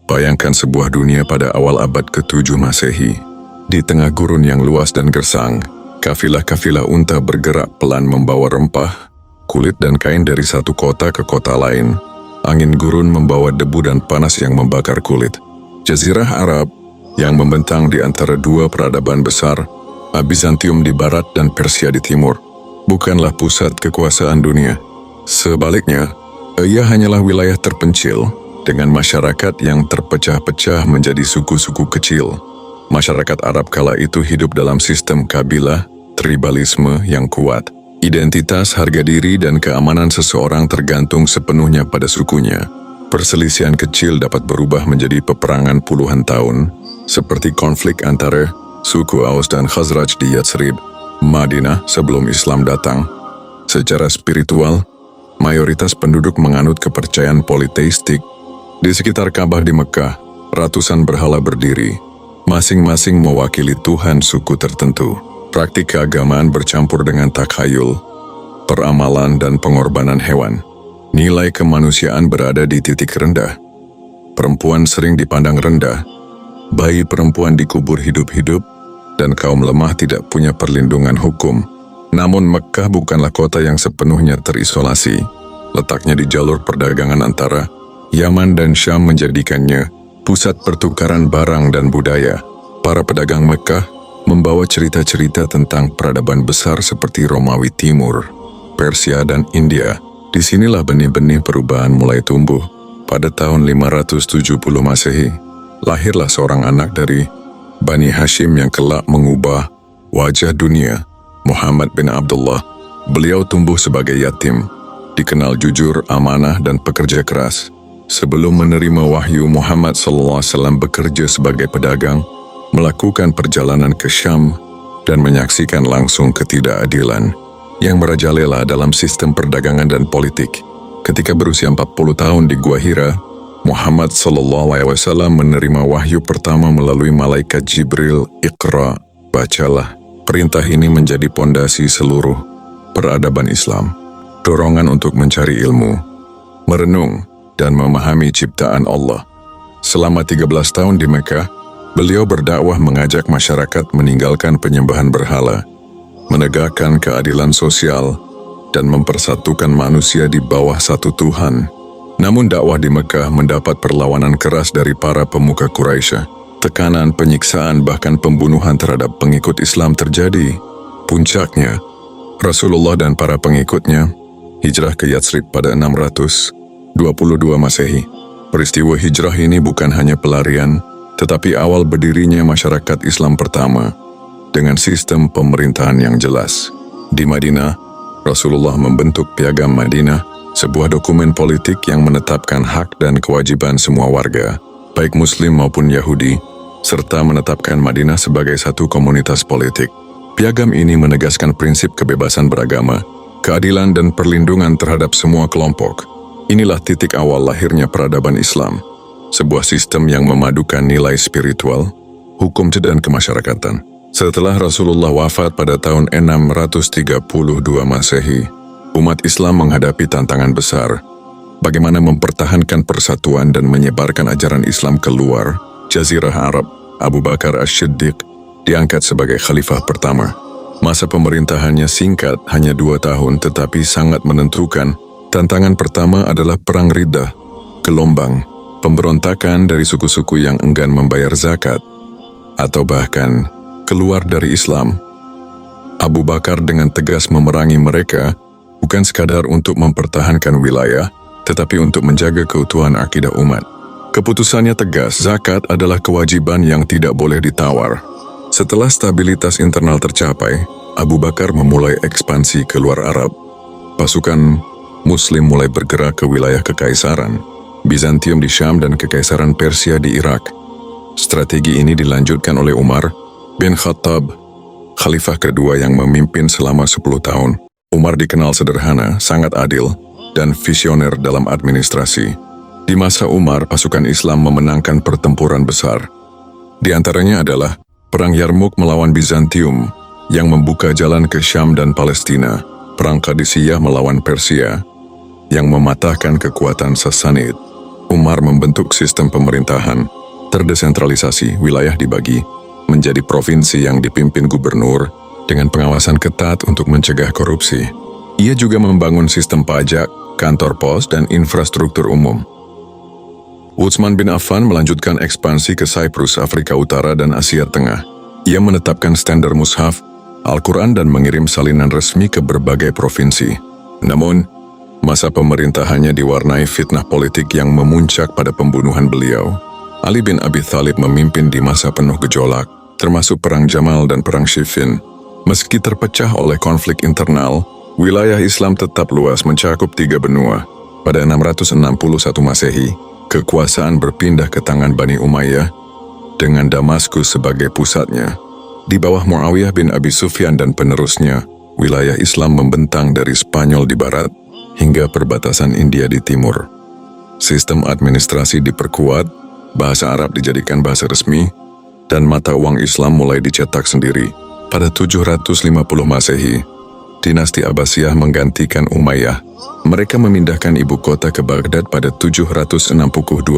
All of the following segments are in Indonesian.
Bayangkan sebuah dunia pada awal abad ke-7 Masehi. Di tengah gurun yang luas dan gersang, kafilah-kafilah unta bergerak pelan membawa rempah, kulit dan kain dari satu kota ke kota lain. Angin gurun membawa debu dan panas yang membakar kulit. Jazirah Arab yang membentang di antara dua peradaban besar, Bizantium di barat dan Persia di timur, bukanlah pusat kekuasaan dunia. Sebaliknya, ia hanyalah wilayah terpencil dengan masyarakat yang terpecah-pecah menjadi suku-suku kecil. Masyarakat Arab kala itu hidup dalam sistem kabilah, tribalisme yang kuat. Identitas, harga diri, dan keamanan seseorang tergantung sepenuhnya pada sukunya. Perselisihan kecil dapat berubah menjadi peperangan puluhan tahun, seperti konflik antara suku Aus dan Khazraj di Yatsrib, Madinah sebelum Islam datang. Secara spiritual, mayoritas penduduk menganut kepercayaan politeistik. Di sekitar Ka'bah di Mekah, ratusan berhala berdiri, masing-masing mewakili Tuhan suku tertentu. Praktik keagamaan bercampur dengan takhayul, peramalan, dan pengorbanan hewan. Nilai kemanusiaan berada di titik rendah. Perempuan sering dipandang rendah, bayi perempuan dikubur hidup-hidup, dan kaum lemah tidak punya perlindungan hukum. Namun Mekah bukanlah kota yang sepenuhnya terisolasi. Letaknya di jalur perdagangan antara Yaman dan Syam menjadikannya pusat pertukaran barang dan budaya. Para pedagang Mekah membawa cerita-cerita tentang peradaban besar seperti Romawi Timur, Persia, dan India. Disinilah benih-benih perubahan mulai tumbuh. Pada tahun 570 Masehi, lahirlah seorang anak dari Bani Hashim yang kelak mengubah wajah dunia, Muhammad bin Abdullah. Beliau tumbuh sebagai yatim, dikenal jujur, amanah, dan pekerja keras. Sebelum menerima wahyu, Muhammad SAW bekerja sebagai pedagang, melakukan perjalanan ke Syam, dan menyaksikan langsung ketidakadilan yang merajalela dalam sistem perdagangan dan politik. Ketika berusia 40 tahun di Gua Hira, Muhammad SAW menerima wahyu pertama melalui malaikat Jibril, "Iqra, bacalah." Perintah ini menjadi pondasi seluruh peradaban Islam. Dorongan untuk mencari ilmu, merenung, dan memahami ciptaan Allah. Selama 13 tahun di Mekah, beliau berdakwah mengajak masyarakat meninggalkan penyembahan berhala, menegakkan keadilan sosial, dan mempersatukan manusia di bawah satu Tuhan. Namun dakwah di Mekah mendapat perlawanan keras dari para pemuka Quraisy. Tekanan, penyiksaan, bahkan pembunuhan terhadap pengikut Islam terjadi. Puncaknya, Rasulullah dan para pengikutnya hijrah ke Yatsrib pada 622 Masehi. Peristiwa hijrah ini bukan hanya pelarian, tetapi awal berdirinya masyarakat Islam pertama dengan sistem pemerintahan yang jelas. Di Madinah, Rasulullah membentuk Piagam Madinah, sebuah dokumen politik yang menetapkan hak dan kewajiban semua warga, baik Muslim maupun Yahudi, serta menetapkan Madinah sebagai satu komunitas politik. Piagam ini menegaskan prinsip kebebasan beragama, keadilan, dan perlindungan terhadap semua kelompok. Inilah titik awal lahirnya peradaban Islam, sebuah sistem yang memadukan nilai spiritual, hukum, dan kemasyarakatan. Setelah Rasulullah wafat pada tahun 632 Masehi, umat Islam menghadapi tantangan besar. Bagaimana mempertahankan persatuan dan menyebarkan ajaran Islam keluar Jazirah Arab. Abu Bakar As-Siddiq diangkat sebagai khalifah pertama. Masa pemerintahannya singkat, hanya 2 tahun, tetapi sangat menentukan. Tantangan pertama adalah Perang Riddah, gelombang pemberontakan dari suku-suku yang enggan membayar zakat, atau bahkan keluar dari Islam. Abu Bakar dengan tegas memerangi mereka, bukan sekadar untuk mempertahankan wilayah, tetapi untuk menjaga keutuhan akidah umat. Keputusannya tegas, zakat adalah kewajiban yang tidak boleh ditawar. Setelah stabilitas internal tercapai, Abu Bakar memulai ekspansi keluar Arab. Pasukan Muslim mulai bergerak ke wilayah Kekaisaran Bizantium di Syam dan Kekaisaran Persia di Irak. Strategi ini dilanjutkan oleh Umar bin Khattab, khalifah kedua yang memimpin selama 10 tahun. Umar dikenal sederhana, sangat adil, dan visioner dalam administrasi. Di masa Umar, pasukan Islam memenangkan pertempuran besar. Di antaranya adalah Perang Yarmuk melawan Bizantium yang membuka jalan ke Syam dan Palestina, Perang Qadisiyah melawan Persia yang mematahkan kekuatan Sassanid, Umar membentuk sistem pemerintahan terdesentralisasi, wilayah dibagi menjadi provinsi yang dipimpin gubernur dengan pengawasan ketat untuk mencegah korupsi. Ia juga membangun sistem pajak, kantor pos, dan infrastruktur umum. Utsman bin Affan melanjutkan ekspansi ke Cyprus, Afrika Utara, dan Asia Tengah. Ia menetapkan standar mushaf, Al-Quran, dan mengirim salinan resmi ke berbagai provinsi. Namun, masa pemerintahannya diwarnai fitnah politik yang memuncak pada pembunuhan beliau. Ali bin Abi Thalib memimpin di masa penuh gejolak, termasuk Perang Jamal dan Perang Siffin. Meski terpecah oleh konflik internal, wilayah Islam tetap luas mencakup 3 benua. Pada 661 Masehi, kekuasaan berpindah ke tangan Bani Umayyah dengan Damaskus sebagai pusatnya. Di bawah Muawiyah bin Abi Sufyan dan penerusnya, wilayah Islam membentang dari Spanyol di barat hingga perbatasan India di timur. Sistem administrasi diperkuat, bahasa Arab dijadikan bahasa resmi, dan mata uang Islam mulai dicetak sendiri. Pada 750 Masehi, dinasti Abbasiyah menggantikan Umayyah. Mereka memindahkan ibu kota ke Baghdad pada 762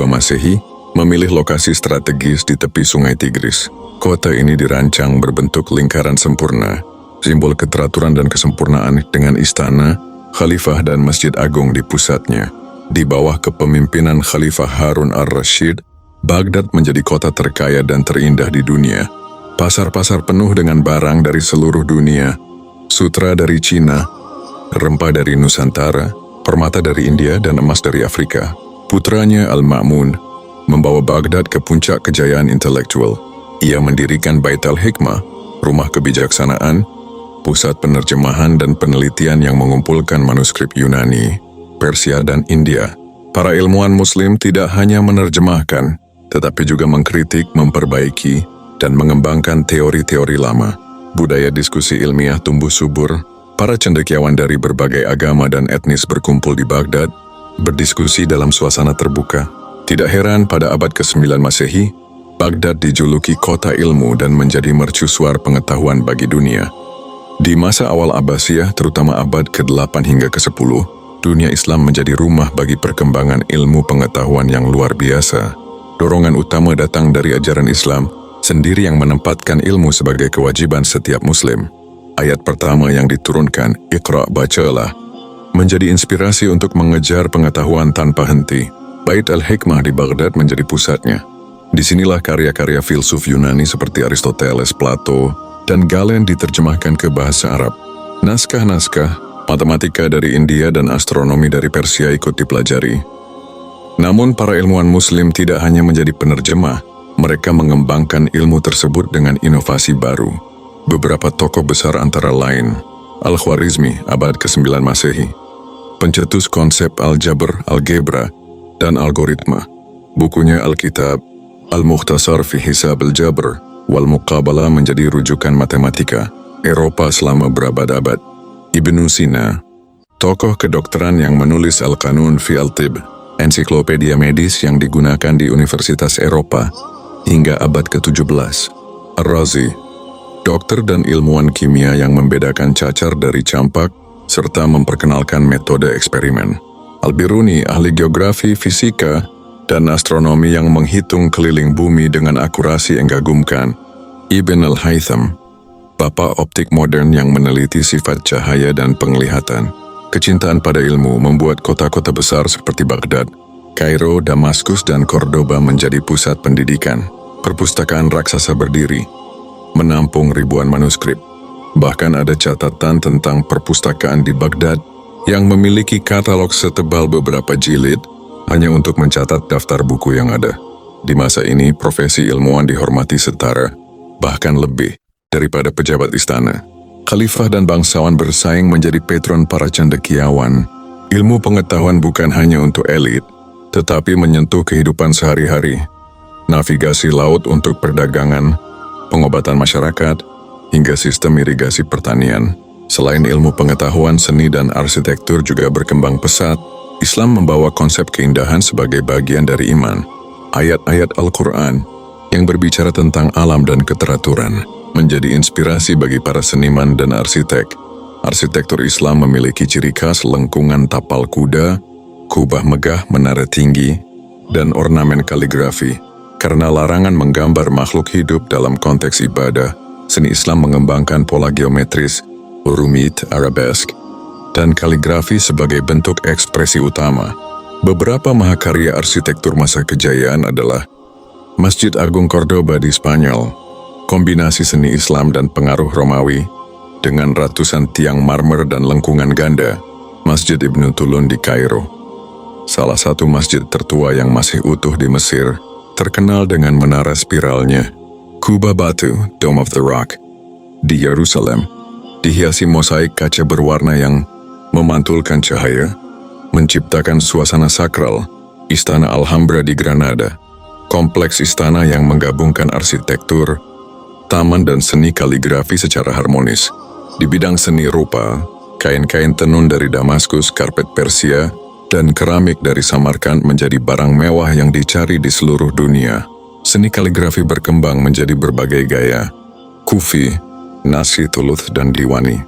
Masehi, memilih lokasi strategis di tepi sungai Tigris. Kota ini dirancang berbentuk lingkaran sempurna, simbol keteraturan dan kesempurnaan dengan istana, khalifah dan masjid agung di pusatnya. Di bawah kepemimpinan Khalifah Harun ar-Rasyid, Baghdad menjadi kota terkaya dan terindah di dunia. Pasar-pasar penuh dengan barang dari seluruh dunia, sutra dari Cina, rempah dari Nusantara, permata dari India, dan emas dari Afrika. Putranya Al-Ma'mun membawa Baghdad ke puncak kejayaan intelektual. Ia mendirikan Bait al-Hikmah, rumah kebijaksanaan, pusat penerjemahan dan penelitian yang mengumpulkan manuskrip Yunani, Persia, dan India. Para ilmuwan Muslim tidak hanya menerjemahkan, tetapi juga mengkritik, memperbaiki, dan mengembangkan teori-teori lama. Budaya diskusi ilmiah tumbuh subur. Para cendekiawan dari berbagai agama dan etnis berkumpul di Baghdad, berdiskusi dalam suasana terbuka. Tidak heran pada abad ke-9 Masehi, Baghdad dijuluki kota ilmu dan menjadi mercusuar pengetahuan bagi dunia. Di masa awal Abbasiyah, terutama abad ke-8 hingga ke-10, dunia Islam menjadi rumah bagi perkembangan ilmu pengetahuan yang luar biasa. Dorongan utama datang dari ajaran Islam sendiri yang menempatkan ilmu sebagai kewajiban setiap Muslim. Ayat pertama yang diturunkan, Iqra, bacalah, menjadi inspirasi untuk mengejar pengetahuan tanpa henti. Bait al-Hikmah di Baghdad menjadi pusatnya. Disinilah karya-karya filsuf Yunani seperti Aristoteles, Plato, dan Galen diterjemahkan ke bahasa Arab. Naskah-naskah, matematika dari India dan astronomi dari Persia ikut dipelajari. Namun para ilmuwan Muslim tidak hanya menjadi penerjemah, mereka mengembangkan ilmu tersebut dengan inovasi baru. Beberapa tokoh besar antara lain, Al-Khwarizmi abad ke-9 Masehi, pencetus konsep algebra, dan algoritma. Bukunya Alkitab, Al-Mukhtasar fi Hisab al-Jabr wal Muqabalah menjadi rujukan matematika Eropa selama berabad-abad. Ibnu Sina, tokoh kedokteran yang menulis Al-Qanun fi al-Tib, ensiklopedia medis yang digunakan di Universitas Eropa hingga abad ke-17. Ar-Razi, dokter dan ilmuwan kimia yang membedakan cacar dari campak serta memperkenalkan metode eksperimen. Al-Biruni, ahli geografi, fisika, dan astronomi yang menghitung keliling bumi dengan akurasi yang kagumkan. Ibn al-Haytham, bapak optik modern yang meneliti sifat cahaya dan penglihatan. Kecintaan pada ilmu membuat kota-kota besar seperti Baghdad, Kairo, Damaskus, dan Cordoba menjadi pusat pendidikan. Perpustakaan raksasa berdiri, menampung ribuan manuskrip. Bahkan ada catatan tentang perpustakaan di Baghdad yang memiliki katalog setebal beberapa jilid hanya untuk mencatat daftar buku yang ada. Di masa ini, profesi ilmuwan dihormati setara, bahkan lebih daripada pejabat istana. Khalifah dan bangsawan bersaing menjadi patron para cendekiawan. Ilmu pengetahuan bukan hanya untuk elit, tetapi menyentuh kehidupan sehari-hari. Navigasi laut untuk perdagangan, pengobatan masyarakat, hingga sistem irigasi pertanian. Selain ilmu pengetahuan, seni dan arsitektur juga berkembang pesat. Islam membawa konsep keindahan sebagai bagian dari iman. Ayat-ayat Al-Quran yang berbicara tentang alam dan keteraturan menjadi inspirasi bagi para seniman dan arsitek. Arsitektur Islam memiliki ciri khas lengkungan tapal kuda, kubah megah, menara tinggi, dan ornamen kaligrafi. Karena larangan menggambar makhluk hidup dalam konteks ibadah, seni Islam mengembangkan pola geometris, rumit, arabesque, dan kaligrafi sebagai bentuk ekspresi utama. Beberapa mahakarya arsitektur masa kejayaan adalah Masjid Agung Cordoba di Spanyol, kombinasi seni Islam dan pengaruh Romawi, dengan ratusan tiang marmer dan lengkungan ganda. Masjid Ibnu Tulun di Kairo, salah satu masjid tertua yang masih utuh di Mesir, terkenal dengan menara spiralnya. Kubah Batu, Dome of the Rock, di Yerusalem, dihiasi mosaik kaca berwarna yang memantulkan cahaya, menciptakan suasana sakral. Istana Alhambra di Granada, kompleks istana yang menggabungkan arsitektur, taman dan seni kaligrafi secara harmonis. Di bidang seni rupa, kain-kain tenun dari Damaskus, karpet Persia, dan keramik dari Samarkand menjadi barang mewah yang dicari di seluruh dunia. Seni kaligrafi berkembang menjadi berbagai gaya, kufi, naqshi, thuluth, dan diwani.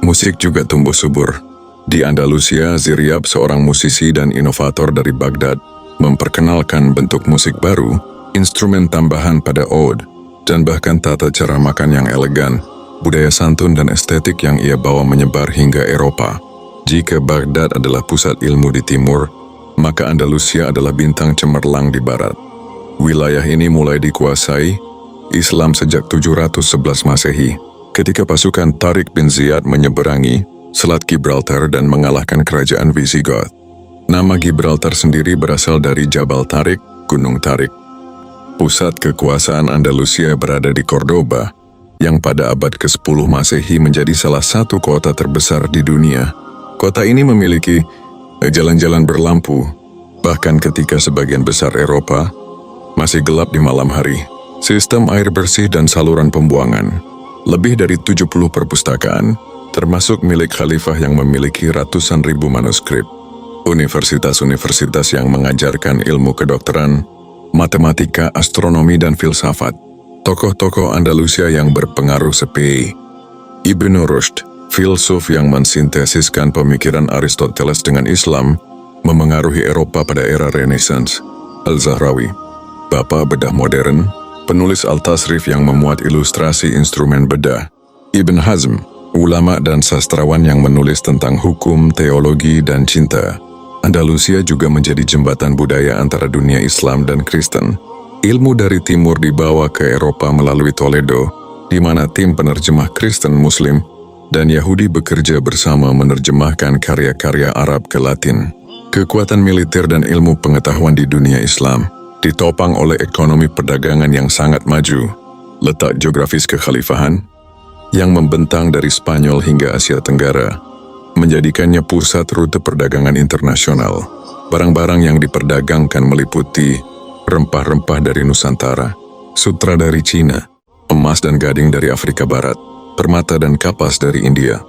Musik juga tumbuh subur. Di Andalusia, Ziryab, seorang musisi dan inovator dari Baghdad, memperkenalkan bentuk musik baru, instrumen tambahan pada oud, dan bahkan tata cara makan yang elegan. Budaya santun dan estetik yang ia bawa menyebar hingga Eropa. Jika Baghdad adalah pusat ilmu di timur, maka Andalusia adalah bintang cemerlang di barat. Wilayah ini mulai dikuasai Islam sejak 711 Masehi, ketika pasukan Tariq bin Ziyad menyeberangi Selat Gibraltar dan mengalahkan kerajaan Visigoth. Nama Gibraltar sendiri berasal dari Jabal Tariq, Gunung Tariq. Pusat kekuasaan Andalusia berada di Cordoba, yang pada abad ke-10 Masehi menjadi salah satu kota terbesar di dunia. Kota ini memiliki jalan-jalan berlampu, bahkan ketika sebagian besar Eropa masih gelap di malam hari. Sistem air bersih dan saluran pembuangan. Lebih dari 70 perpustakaan, termasuk milik khalifah yang memiliki ratusan ribu manuskrip. Universitas-universitas yang mengajarkan ilmu kedokteran, matematika, astronomi, dan filsafat. Tokoh-tokoh Andalusia yang berpengaruh seperti Ibnu Rushd, filsuf yang mensintesiskan pemikiran Aristoteles dengan Islam, memengaruhi Eropa pada era Renaissance. Al-Zahrawi, bapak bedah modern, penulis Al-Tasrif yang memuat ilustrasi instrumen bedah. Ibn Hazm, ulama dan sastrawan yang menulis tentang hukum, teologi, dan cinta. Andalusia juga menjadi jembatan budaya antara dunia Islam dan Kristen. Ilmu dari timur dibawa ke Eropa melalui Toledo, di mana tim penerjemah Kristen Muslim dan Yahudi bekerja bersama menerjemahkan karya-karya Arab ke Latin. Kekuatan militer dan ilmu pengetahuan di dunia Islam ditopang oleh ekonomi perdagangan yang sangat maju. Letak geografis kekhalifahan yang membentang dari Spanyol hingga Asia Tenggara menjadikannya pusat rute perdagangan internasional. Barang-barang yang diperdagangkan meliputi rempah-rempah dari Nusantara, sutra dari Cina, emas dan gading dari Afrika Barat, permata dan kapas dari India,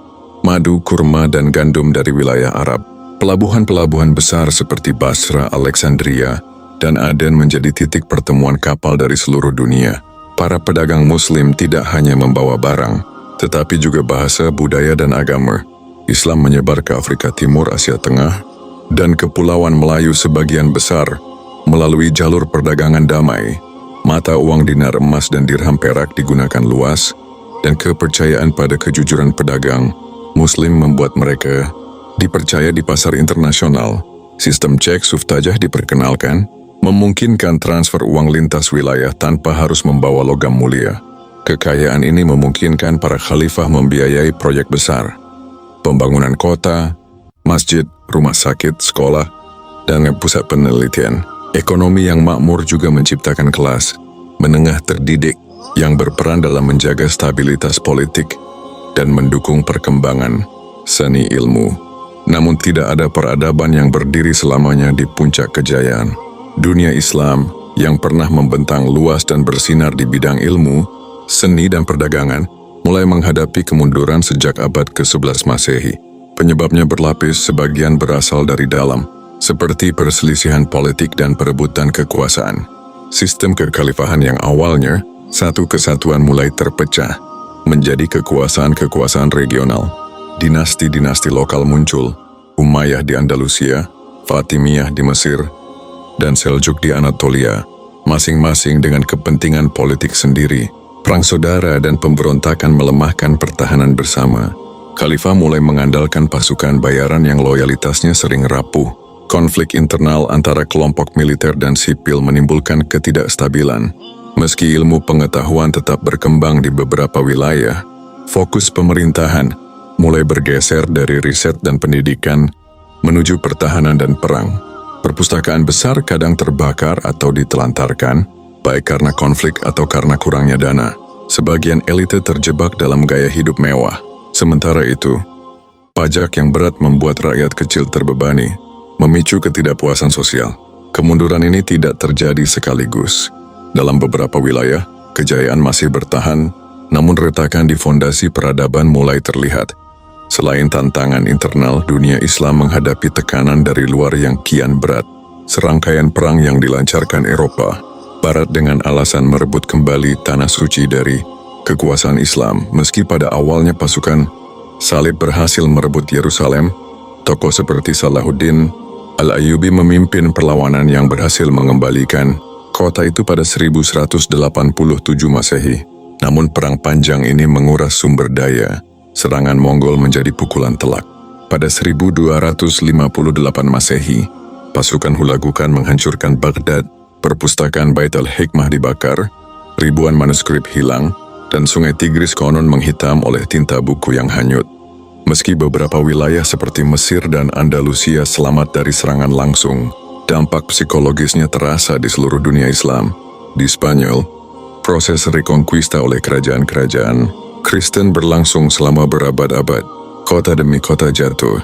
madu, kurma, dan gandum dari wilayah Arab. Pelabuhan-pelabuhan besar seperti Basra, Alexandria, dan Aden menjadi titik pertemuan kapal dari seluruh dunia. Para pedagang Muslim tidak hanya membawa barang, tetapi juga bahasa, budaya, dan agama. Islam menyebar ke Afrika Timur, Asia Tengah, dan Kepulauan Melayu sebagian besar melalui jalur perdagangan damai. Mata uang dinar emas dan dirham perak digunakan luas, dan kepercayaan pada kejujuran pedagang Muslim membuat mereka dipercaya di pasar internasional. Sistem cek suftajah diperkenalkan, memungkinkan transfer uang lintas wilayah tanpa harus membawa logam mulia. Kekayaan ini memungkinkan para khalifah membiayai proyek besar, pembangunan kota, masjid, rumah sakit, sekolah, dan pusat penelitian. Ekonomi yang makmur juga menciptakan kelas menengah terdidik yang berperan dalam menjaga stabilitas politik dan mendukung perkembangan seni ilmu. Namun tidak ada peradaban yang berdiri selamanya di puncak kejayaan. Dunia Islam yang pernah membentang luas dan bersinar di bidang ilmu, seni, dan perdagangan mulai menghadapi kemunduran sejak abad ke-11 Masehi. Penyebabnya berlapis, sebagian berasal dari dalam, seperti perselisihan politik dan perebutan kekuasaan. Sistem kekhalifahan yang awalnya satu kesatuan mulai terpecah menjadi kekuasaan-kekuasaan regional. Dinasti-dinasti lokal muncul, Umayyah di Andalusia, Fatimiyah di Mesir, dan Seljuk di Anatolia, masing-masing dengan kepentingan politik sendiri. Perang saudara dan pemberontakan melemahkan pertahanan bersama. Khalifah mulai mengandalkan pasukan bayaran yang loyalitasnya sering rapuh. Konflik internal antara kelompok militer dan sipil menimbulkan ketidakstabilan. Meski ilmu pengetahuan tetap berkembang di beberapa wilayah, fokus pemerintahan mulai bergeser dari riset dan pendidikan menuju pertahanan dan perang. Perpustakaan besar kadang terbakar atau ditelantarkan, baik karena konflik atau karena kurangnya dana. Sebagian elite terjebak dalam gaya hidup mewah. Sementara itu, pajak yang berat membuat rakyat kecil terbebani, memicu ketidakpuasan sosial. Kemunduran ini tidak terjadi sekaligus. Dalam beberapa wilayah, kejayaan masih bertahan, namun retakan di fondasi peradaban mulai terlihat. Selain tantangan internal, dunia Islam menghadapi tekanan dari luar yang kian berat. Serangkaian perang yang dilancarkan Eropa Barat dengan alasan merebut kembali tanah suci dari kekuasaan Islam. Meski pada awalnya pasukan Salib berhasil merebut Yerusalem, tokoh seperti Salahuddin Al-Ayyubi memimpin perlawanan yang berhasil mengembalikan kota itu pada 1187 Masehi. Namun perang panjang ini menguras sumber daya. Serangan Mongol menjadi pukulan telak. Pada 1258 Masehi, pasukan Hulagukan menghancurkan Baghdad, perpustakaan Bait al-Hikmah dibakar, ribuan manuskrip hilang, dan sungai Tigris konon menghitam oleh tinta buku yang hanyut. Meski beberapa wilayah seperti Mesir dan Andalusia selamat dari serangan langsung, dampak psikologisnya terasa di seluruh dunia Islam. Di Spanyol, proses reconquista oleh kerajaan-kerajaan Kristen berlangsung selama berabad-abad. Kota demi kota jatuh.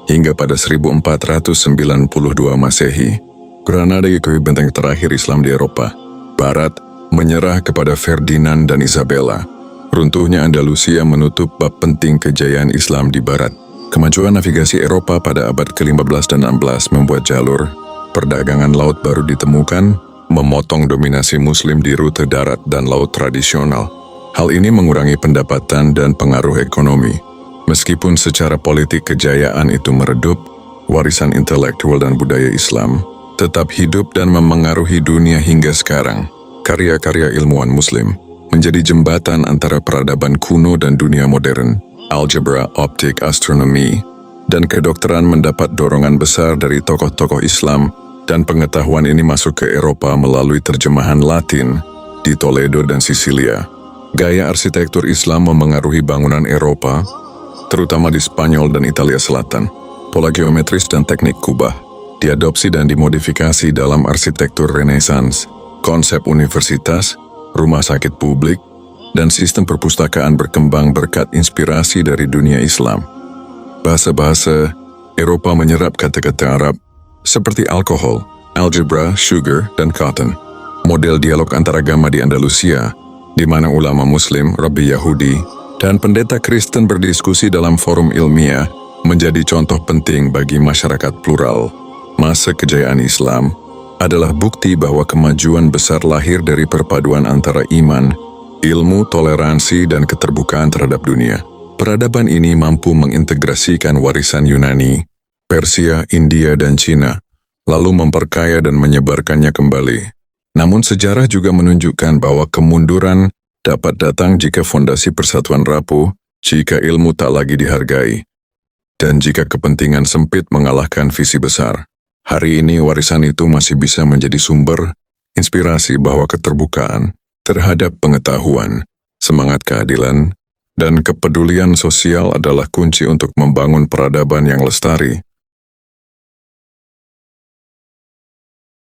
Hingga pada 1492 Masehi, Granada diakui benteng terakhir Islam di Eropa. Barat menyerah kepada Ferdinand dan Isabella. Runtuhnya Andalusia menutup bab penting kejayaan Islam di Barat. Kemajuan navigasi Eropa pada abad ke-15 dan 16 membuat jalur perdagangan laut baru ditemukan, memotong dominasi Muslim di rute darat dan laut tradisional. Hal ini mengurangi pendapatan dan pengaruh ekonomi. Meskipun secara politik kejayaan itu meredup, warisan intelektual dan budaya Islam tetap hidup dan memengaruhi dunia hingga sekarang. Karya-karya ilmuwan Muslim menjadi jembatan antara peradaban kuno dan dunia modern. Algebra, optik, astronomi, dan kedokteran mendapat dorongan besar dari tokoh-tokoh Islam, dan pengetahuan ini masuk ke Eropa melalui terjemahan Latin di Toledo dan Sisilia. Gaya arsitektur Islam memengaruhi bangunan Eropa, terutama di Spanyol dan Italia Selatan. Pola geometris dan teknik kubah diadopsi dan dimodifikasi dalam arsitektur Renaissance. Konsep universitas, rumah sakit publik, dan sistem perpustakaan berkembang berkat inspirasi dari dunia Islam. Bahasa-bahasa Eropa menyerap kata-kata Arab seperti alkohol, algebra, sugar, dan cotton. Model dialog antaragama di Andalusia, di mana ulama Muslim, Rabi Yahudi, dan pendeta Kristen berdiskusi dalam forum ilmiah, menjadi contoh penting bagi masyarakat plural. Masa kejayaan Islam adalah bukti bahwa kemajuan besar lahir dari perpaduan antara iman, ilmu, toleransi, dan keterbukaan terhadap dunia. Peradaban ini mampu mengintegrasikan warisan Yunani, Persia, India, dan Cina, lalu memperkaya dan menyebarkannya kembali. Namun sejarah juga menunjukkan bahwa kemunduran dapat datang jika fondasi persatuan rapuh, jika ilmu tak lagi dihargai, dan jika kepentingan sempit mengalahkan visi besar. Hari ini warisan itu masih bisa menjadi sumber inspirasi bahwa keterbukaan terhadap pengetahuan, semangat keadilan, dan kepedulian sosial adalah kunci untuk membangun peradaban yang lestari.